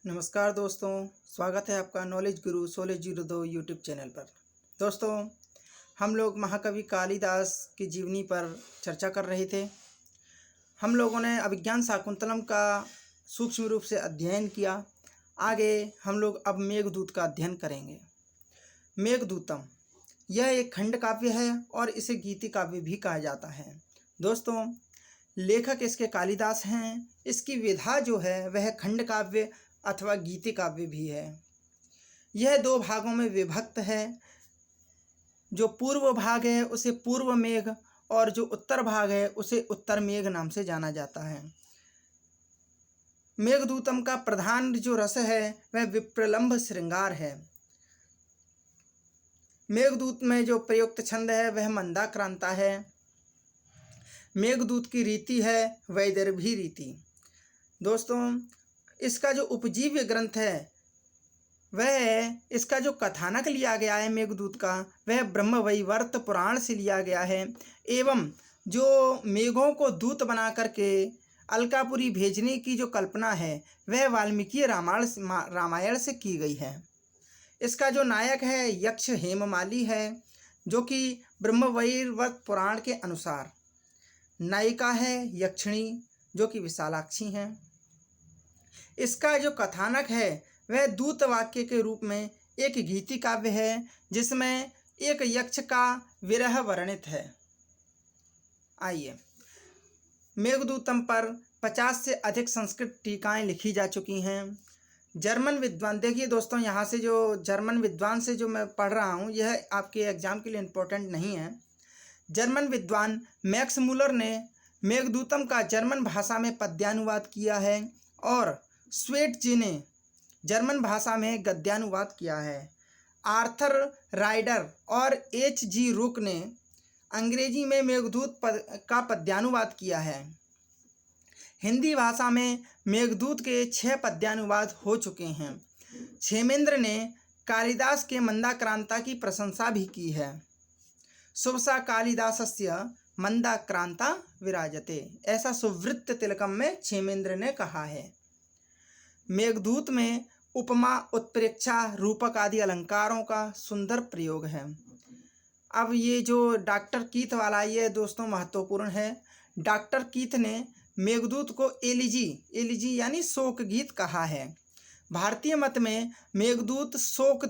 नमस्कार दोस्तों, स्वागत है आपका नॉलेज गुरु 1602 यूट्यूब चैनल पर। दोस्तों, हम लोग महाकवि कालिदास की जीवनी पर चर्चा कर रहे थे। हम लोगों ने अभिज्ञान शाकुंतलम का सूक्ष्म रूप से अध्ययन किया। आगे हम लोग अब मेघदूत का अध्ययन करेंगे। मेघदूतम यह एक खंड काव्य है और इसे गीति काव्य भी कहा जाता है। दोस्तों, लेखक इसके कालिदास हैं। इसकी विधा जो है वह खंड काव्य अथवा गीति काव्य भी है। यह दो भागों में विभक्त है। जो पूर्व भाग है उसे पूर्व मेघ और जो उत्तर भाग है उसे उत्तर मेघ नाम से जाना जाता है। मेघदूतम का प्रधान जो रस है वह विप्रलंभ श्रृंगार है। मेघदूत में जो प्रयुक्त छंद है वह मंदाक्रांता है। मेघदूत की रीति है वैदर्भी रीति। दोस्तों, इसका जो उपजीव्य ग्रंथ है वह इसका जो कथानक लिया गया है मेघदूत का वह ब्रह्मवैवर्त पुराण से लिया गया है एवं जो मेघों को दूत बना करके अलकापुरी भेजने की जो कल्पना है वह वाल्मीकि रामायण से की गई है। इसका जो नायक है यक्ष हेममाली है, जो कि ब्रह्मवैवर्त पुराण के अनुसार। नायिका है यक्षिणी, जो कि विशालाक्षी हैं। इसका जो कथानक है वह दूत वाक्य के रूप में एक गीति काव्य है जिसमें एक यक्ष का विरह वर्णित है। आइए, मेघदूतम पर 50 से अधिक संस्कृत टीकाएं लिखी जा चुकी हैं। जर्मन विद्वान, देखिए दोस्तों, यहाँ से जो जर्मन विद्वान से जो मैं पढ़ रहा हूँ यह आपके एग्जाम के लिए इम्पोर्टेंट नहीं है। जर्मन विद्वान मैक्स मूलर ने मेघदूतम का जर्मन भाषा में पद्यानुवाद किया है और स्वेट जी ने जर्मन भाषा में गद्यानुवाद किया है। आर्थर राइडर और H.G. रुक ने अंग्रेजी में मेघदूत का पद्यानुवाद किया है। हिंदी भाषा में मेघदूत के 6 पद्यानुवाद हो चुके हैं। क्षेमेंद्र ने कालिदास के मंदाक्रांता की प्रशंसा भी की है। शुभसा कालिदासस्य मंदाक्रांता विराजते, ऐसा सुवृत्त तिलकम में क्षेमेंद्र ने कहा है। मेघदूत में उपमा, उत्प्रेक्षा, रूपक आदि अलंकारों का सुंदर प्रयोग है। अब ये जो डॉक्टर कीथ वाला ये दोस्तों महत्वपूर्ण है। डॉक्टर कीथ ने मेघदूत को एलिजी यानी शोक गीत कहा है। भारतीय मत में मेघदूत शोक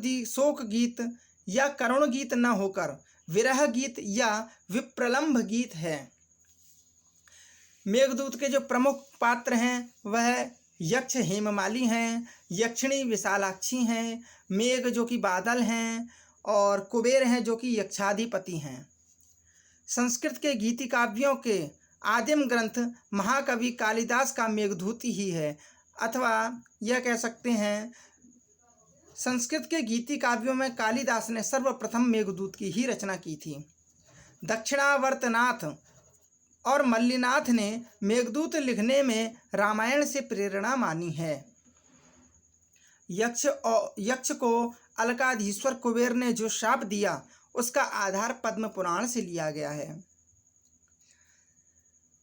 गीत या करुण गीत न होकर विरह गीत या विप्रलंभ गीत है। मेघदूत के जो प्रमुख पात्र हैं वह यक्ष हेममाली हैं, यक्षिणी विशालाक्षी हैं, मेघ जो कि बादल हैं और कुबेर हैं जो कि यक्षाधिपति हैं। संस्कृत के गीति काव्यों के आदिम ग्रंथ महाकवि कालिदास का मेघदूत ही है, अथवा यह कह सकते हैं संस्कृत के गीति काव्यों में कालिदास ने सर्वप्रथम मेघदूत की ही रचना की थी। दक्षिणावर्तनाथ और मल्लिनाथ ने मेघदूत लिखने में रामायण से प्रेरणा मानी है। यक्ष को अलकाधीश्वर कुबेर ने जो शाप दिया उसका आधार पद्म पुराण से लिया गया है।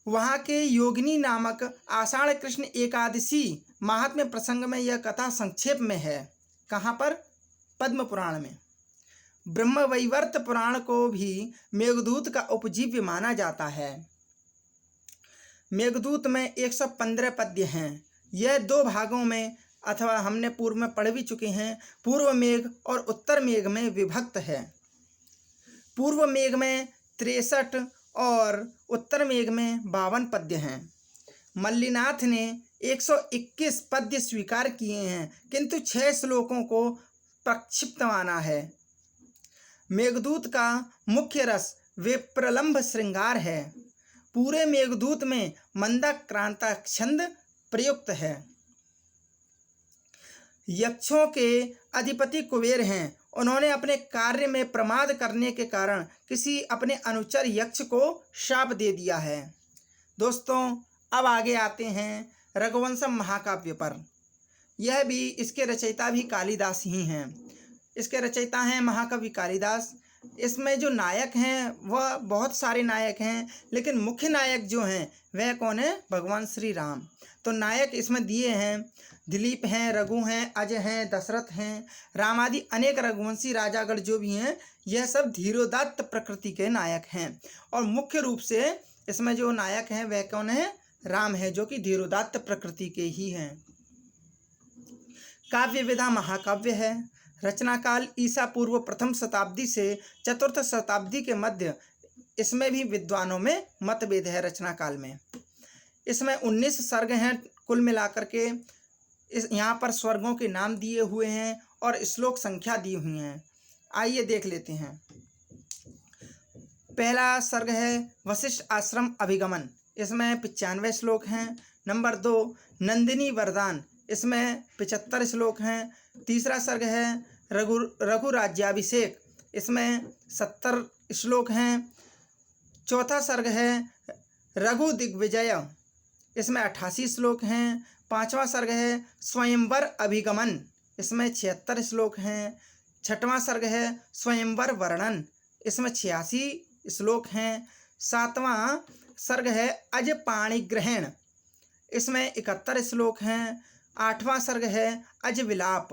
वहाँ के योगिनी नामक आषाढ़ कृष्ण एकादशी महात्म्य प्रसंग में यह कथा संक्षेप में है। कहाँ पर? पद्म पुराण में। ब्रह्मवैवर्त पुराण को भी मेघदूत का उपजीव्य माना जाता है। मेघदूत में 115 पद्य हैं। यह 2 भागों में, अथवा हमने पूर्व में पढ़ भी चुके हैं, पूर्व मेघ और उत्तर मेघ में विभक्त है। पूर्व मेघ में 63 और उत्तर मेघ में 52 पद्य हैं। मल्लिनाथ ने 121 पद्य स्वीकार किए हैं किंतु 6 श्लोकों को प्रक्षिप्त माना है। मेघदूत का मुख्य रस विप्रलंभ श्रृंगार है। पूरे मेघदूत में मंदाक्रांता छंद प्रयुक्त है। यक्षों के अधिपति कुबेर हैं। उन्होंने अपने कार्य में प्रमाद करने के कारण किसी अपने अनुचर यक्ष को शाप दे दिया है। दोस्तों, अब आगे आते हैं रघुवंशम महाकाव्य पर। यह भी, इसके रचयिता भी कालिदास ही हैं। इसके रचयिता हैं महाकवि कालिदास। इसमें जो नायक हैं वह बहुत सारे नायक हैं, लेकिन मुख्य नायक जो हैं वह कौन है? भगवान श्री राम। तो नायक इसमें दिए हैं दिलीप हैं, रघु हैं, अज हैं, दशरथ हैं, राम आदि अनेक रघुवंशी राजागण जो भी हैं यह सब धीरोदात्त प्रकृति के नायक हैं। और मुख्य रूप से इसमें जो नायक हैं वह कौन है? राम है, जो कि धीरोदात्त प्रकृति के ही हैं। काव्य विधा महाकाव्य है। रचना काल ईसा पूर्व प्रथम शताब्दी से चतुर्थ शताब्दी के मध्य। इसमें भी विद्वानों में मतभेद है। रचना काल में इसमें 19 सर्ग हैं कुल मिलाकर के। इस यहाँ पर स्वर्गों के नाम दिए हुए हैं और श्लोक संख्या दी हुई हैं। आइए देख लेते हैं। पहला सर्ग है वशिष्ठ आश्रम अभिगमन, इसमें 95 श्लोक हैं। नंबर 2 नंदिनी वरदान, इसमें 75 श्लोक हैं। तीसरा सर्ग है रघु राज्याभिषेक, इसमें 70 श्लोक हैं। चौथा सर्ग है रघु दिग्विजय, इसमें 88 श्लोक हैं। पांचवा सर्ग है स्वयंवर अभिगमन, इसमें 76 श्लोक हैं। छठवां सर्ग है स्वयंवर वर्णन, इसमें 86 श्लोक हैं। सातवां सर्ग है अज पाणिग्रहण, इसमें 71 श्लोक हैं। आठवां सर्ग है अज विलाप,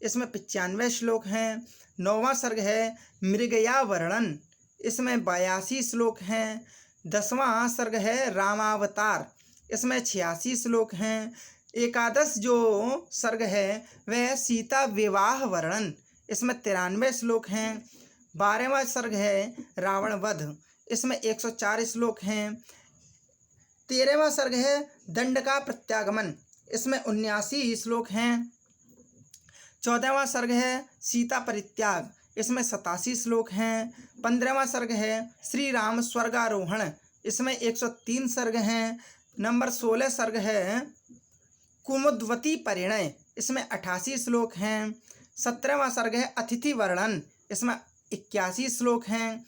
इसमें 95 श्लोक हैं। नौवां सर्ग है मृगया वर्णन, इसमें 82 श्लोक हैं। 10वां सर्ग है रामावतार, इसमें 86 श्लोक हैं। एकादश जो सर्ग है वह सीता विवाह वर्णन, इसमें 93 श्लोक हैं। 12वां सर्ग है रावण वध, इसमें 104 श्लोक हैं। 13वां सर्ग है दंड का प्रत्यागमन, इसमें 79 श्लोक हैं। 14वां सर्ग है सीता परित्याग, इसमें 87 श्लोक हैं। 15वां सर्ग है श्री राम स्वर्गारोहण, इसमें 103 सर्ग हैं। नंबर 16 सर्ग है कुमुदवती परिणय, इसमें 88 श्लोक हैं। 17वां सर्ग है अतिथि वर्णन, इसमें 81 श्लोक हैं।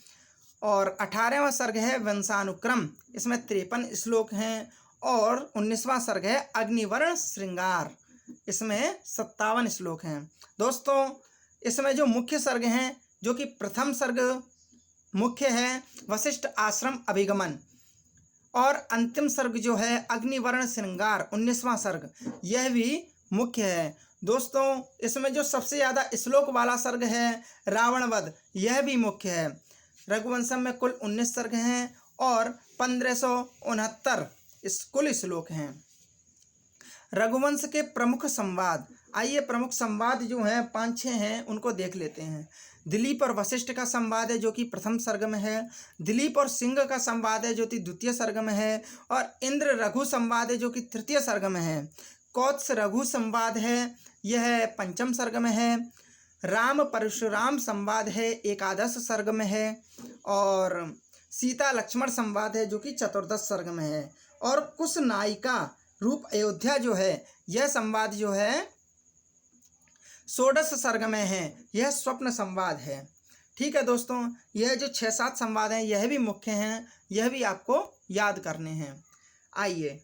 और 18वां सर्ग है वंशानुक्रम, इसमें 53 श्लोक हैं। और 19वां सर्ग है अग्निवर्ण श्रृंगार, इसमें 57 श्लोक हैं। दोस्तों इसमें जो मुख्य सर्ग हैं, जो कि प्रथम सर्ग मुख्य है वशिष्ठ आश्रम अभिगमन, और अंतिम सर्ग जो है अग्निवर्ण श्रृंगार 19वां सर्ग, यह भी मुख्य है। दोस्तों इसमें जो सबसे ज़्यादा श्लोक वाला सर्ग है रावण वध, यह भी मुख्य है। रघुवंशम में कुल 19 सर्ग हैं और 1569 कुल श्लोक हैं। रघुवंश के प्रमुख संवाद, आइए प्रमुख संवाद जो हैं 5-6 हैं उनको देख लेते हैं। दिलीप और वशिष्ठ का संवाद है जो कि प्रथम सर्ग में है। दिलीप और सिंह का संवाद है जो कि द्वितीय सर्ग में है। और इंद्र रघु संवाद है जो कि तृतीय सर्ग में है। कौत्स रघु संवाद है, यह पंचम सर्ग में है। राम परशुराम संवाद है एकादश सर्ग में है। और सीता लक्ष्मण संवाद है जो कि चतुर्दश सर्ग में है। और कुश नायिका रूप अयोध्या जो है यह संवाद जो है षोडश सर्ग में है, यह स्वप्न संवाद है। ठीक है दोस्तों, यह जो 6-7 संवाद हैं यह भी मुख्य हैं, यह भी आपको याद करने हैं। आइए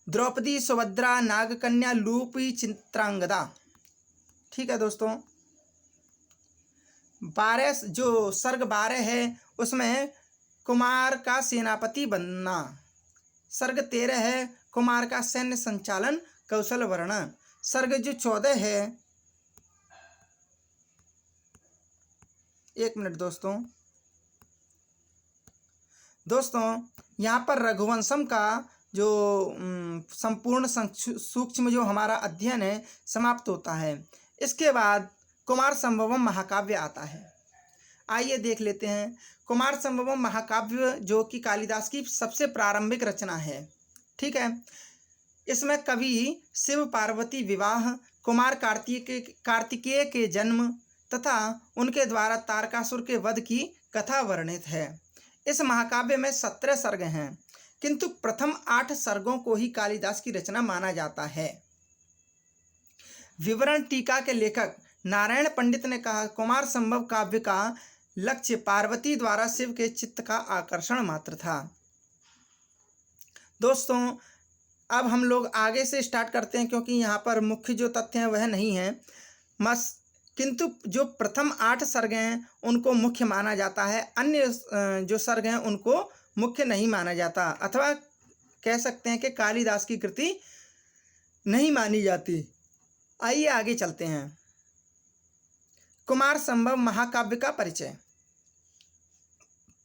द्रौपदी सुभद्रा नागकन्या लूपी चित्रांगदा। ठीक है दोस्तों, 12 जो सर्ग 12 है उसमें कुमार का सेनापति बनना। सर्ग 13 है कुमार का सैन्य संचालन कौशल वर्णन। सर्ग जो 14 है, 1 मिनट दोस्तों यहाँ पर रघुवंशम का जो संपूर्ण सूक्ष्म जो हमारा अध्ययन है समाप्त होता है। इसके बाद कुमार संभवम महाकाव्य आता है। आइए देख लेते हैं। कुमार संभवम महाकाव्य जो कि कालिदास की सबसे प्रारंभिक रचना है। ठीक है, इसमें कवि शिव पार्वती विवाह, कुमार कार्तिकेय के जन्म तथा उनके द्वारा तारकासुर के वध की कथा वर्णित है। इस महाकाव्य में 17 सर्ग हैं, किंतु प्रथम 8 सर्गों को ही कालिदास की रचना माना जाता है। विवरण टीका के लेखक नारायण पंडित ने कहा, कुमार संभव काव्य का लक्ष्य पार्वती द्वारा शिव के चित्त का आकर्षण मात्र था। दोस्तों अब हम लोग आगे से स्टार्ट करते हैं, क्योंकि यहाँ पर मुख्य जो तथ्य हैं वह नहीं है किंतु जो प्रथम 8 सर्ग हैं उनको मुख्य माना जाता है। अन्य जो सर्ग हैं उनको मुख्य नहीं माना जाता, अथवा कह सकते हैं कि कालिदास की कृति नहीं मानी जाती। आइए आगे चलते हैं। कुमार संभव महाकाव्य का परिचय।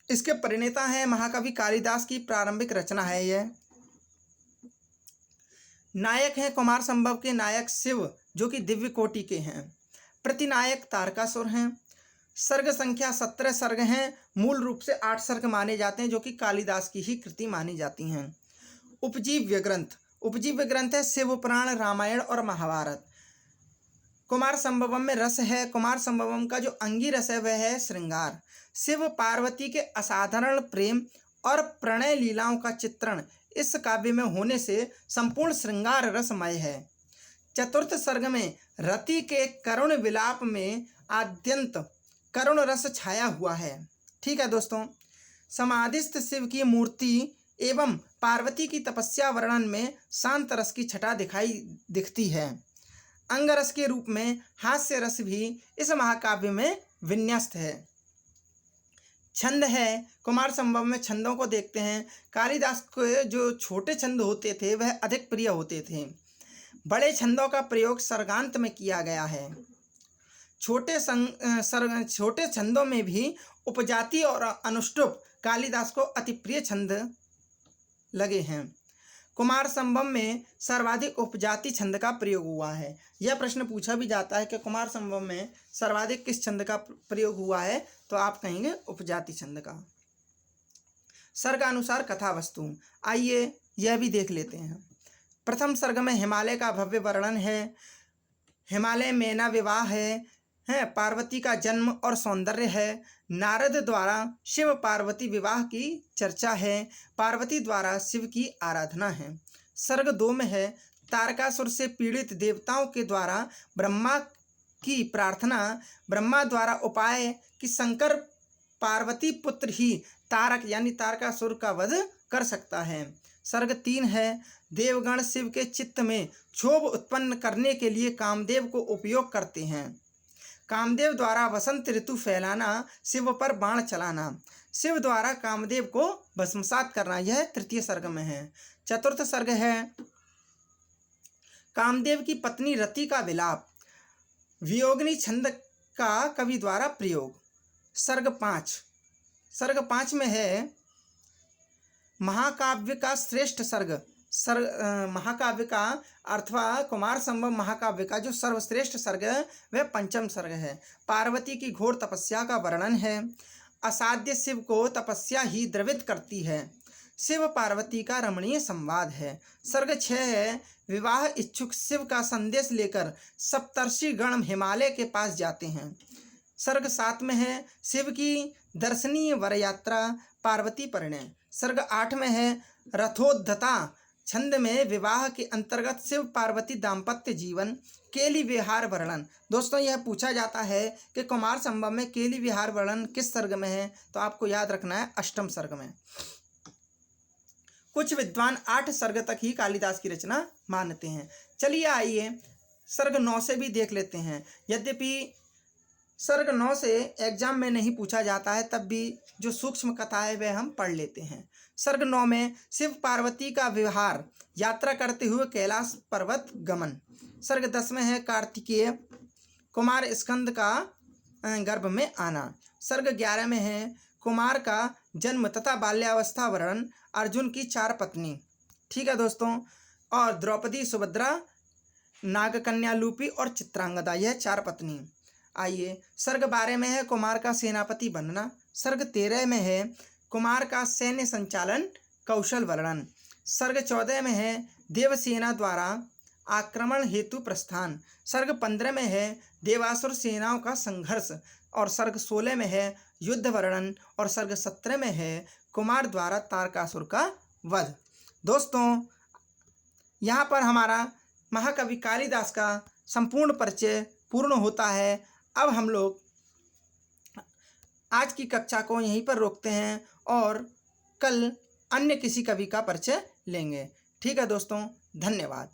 इसके प्रणेता हैं महाकवि कालिदास की प्रारंभिक रचना है यह। नायक हैं कुमार संभव के नायक शिव, जो कि दिव्य कोटि के हैं। प्रतिनायक तारकासुर हैं। सर्ग संख्या 17 सर्ग हैं। मूल रूप से 8 सर्ग माने जाते हैं, जो कि कालिदास की ही कृति मानी जाती हैं। उपजीव्य ग्रंथ। उपजीव्य ग्रंथ है शिव पुराण, रामायण और महाभारत। कुमार संभवम में रस है। कुमार संभवम का जो अंगी रस है वह है श्रृंगार। शिव पार्वती के असाधारण प्रेम और प्रणय लीलाओं का चित्रण इस काव्य में होने से संपूर्ण श्रृंगार रसमय है। चतुर्थ सर्ग में रति के करुण विलाप में आद्यंत करुण रस छाया हुआ है। ठीक है दोस्तों, समाधिस्थ शिव की मूर्ति एवं पार्वती की तपस्या वर्णन में शांत रस की छटा दिखती है। अंगरस के रूप में हास्य रस भी इस महाकाव्य में विन्यस्त है। छंद है। कुमार संभव में छंदों को देखते हैं। कालिदास के जो छोटे छंद होते थे वह अधिक प्रिय होते थे। बड़े छंदों का प्रयोग सर्गांत में किया गया है। छोटे छंदों में भी उपजाति और अनुष्टुप कालिदास को अति प्रिय छंद लगे हैं। कुमार संभव में सर्वाधिक उपजाति छंद का प्रयोग हुआ है। यह प्रश्न पूछा भी जाता है कि कुमार संभव में सर्वाधिक किस छंद का प्रयोग हुआ है, तो आप कहेंगे उपजाति छंद का। सर्गानुसार कथा वस्तु, आइए यह भी देख लेते हैं। प्रथम सर्ग में हिमालय का भव्य वर्णन है। हिमालय में ना विवाह है, पार्वती का जन्म और सौंदर्य है। नारद द्वारा शिव पार्वती विवाह की चर्चा है। पार्वती द्वारा शिव की आराधना है। सर्ग 2 में है तारकासुर से पीड़ित देवताओं के द्वारा ब्रह्मा की प्रार्थना, ब्रह्मा द्वारा उपाय कि शंकर पार्वती पुत्र ही तारक यानी तारकासुर का वध कर सकता है। सर्ग 3 है देवगण शिव के चित्त में क्षोभ उत्पन्न करने के लिए कामदेव को उपयोग करते हैं। कामदेव द्वारा वसंत ऋतु फैलाना, शिव पर बाण चलाना, शिव द्वारा कामदेव को भस्मसात करना, यह तृतीय सर्ग में है। चतुर्थ सर्ग है कामदेव की पत्नी रति का विलाप, वियोगिनी छंद का कवि द्वारा प्रयोग। सर्ग 5 में है महाकाव्य का श्रेष्ठ सर्ग। महाकाव्य का अथवा कुमार संभव महाकाव्य का जो सर्वश्रेष्ठ सर्ग है वह पंचम सर्ग है। पार्वती की घोर तपस्या का वर्णन है। असाध्य शिव को तपस्या ही द्रवित करती है। शिव पार्वती का रमणीय संवाद है। सर्ग 6 है विवाह इच्छुक शिव का संदेश लेकर सप्तर्षि गण हिमालय के पास जाते हैं। सर्ग 7 में है शिव की दर्शनीय वर यात्रा, पार्वती परिणय। सर्ग 8 में है रथोद्धता छंद में विवाह के अंतर्गत शिव पार्वती दाम्पत्य जीवन, केली विहार वर्णन। दोस्तों यह पूछा जाता है कि कुमार संभव में केली विहार वर्णन किस सर्ग में है, तो आपको याद रखना है अष्टम सर्ग में। कुछ विद्वान 8 सर्ग तक ही कालिदास की रचना मानते हैं। चलिए आइए सर्ग 9 से भी देख लेते हैं। यद्यपि सर्ग 9 से एग्जाम में नहीं पूछा जाता है, तब भी जो सूक्ष्म कथा है वह हम पढ़ लेते हैं। सर्ग 9 में शिव पार्वती का विहार, यात्रा करते हुए कैलाश पर्वत गमन। सर्ग 10 में है कार्तिकेय कुमार स्कंद का गर्भ में आना। सर्ग 11 में है कुमार का जन्म तथा बाल्यावस्था वर्णन, अर्जुन की 4 पत्नी। ठीक है दोस्तों, और द्रौपदी, सुभद्रा, नागकन्या लूपी और चित्रांगदा, यह 4 पत्नी। आइए सर्ग 12 में है कुमार का सेनापति बनना। सर्ग 13 में है कुमार का सैन्य संचालन कौशल वर्णन। सर्ग 14 में है देवसेना द्वारा आक्रमण हेतु प्रस्थान। सर्ग 15 में है देवासुर सेनाओं का संघर्ष, और सर्ग 16 में है युद्ध वर्णन, और सर्ग 17 में है कुमार द्वारा तारकासुर का वध। दोस्तों यहाँ पर हमारा महाकवि कालिदास का संपूर्ण परिचय पूर्ण होता है। अब हम लोग आज की कक्षा को यहीं पर रोकते हैं और कल अन्य किसी कवि का परिचय लेंगे। ठीक है दोस्तों, धन्यवाद।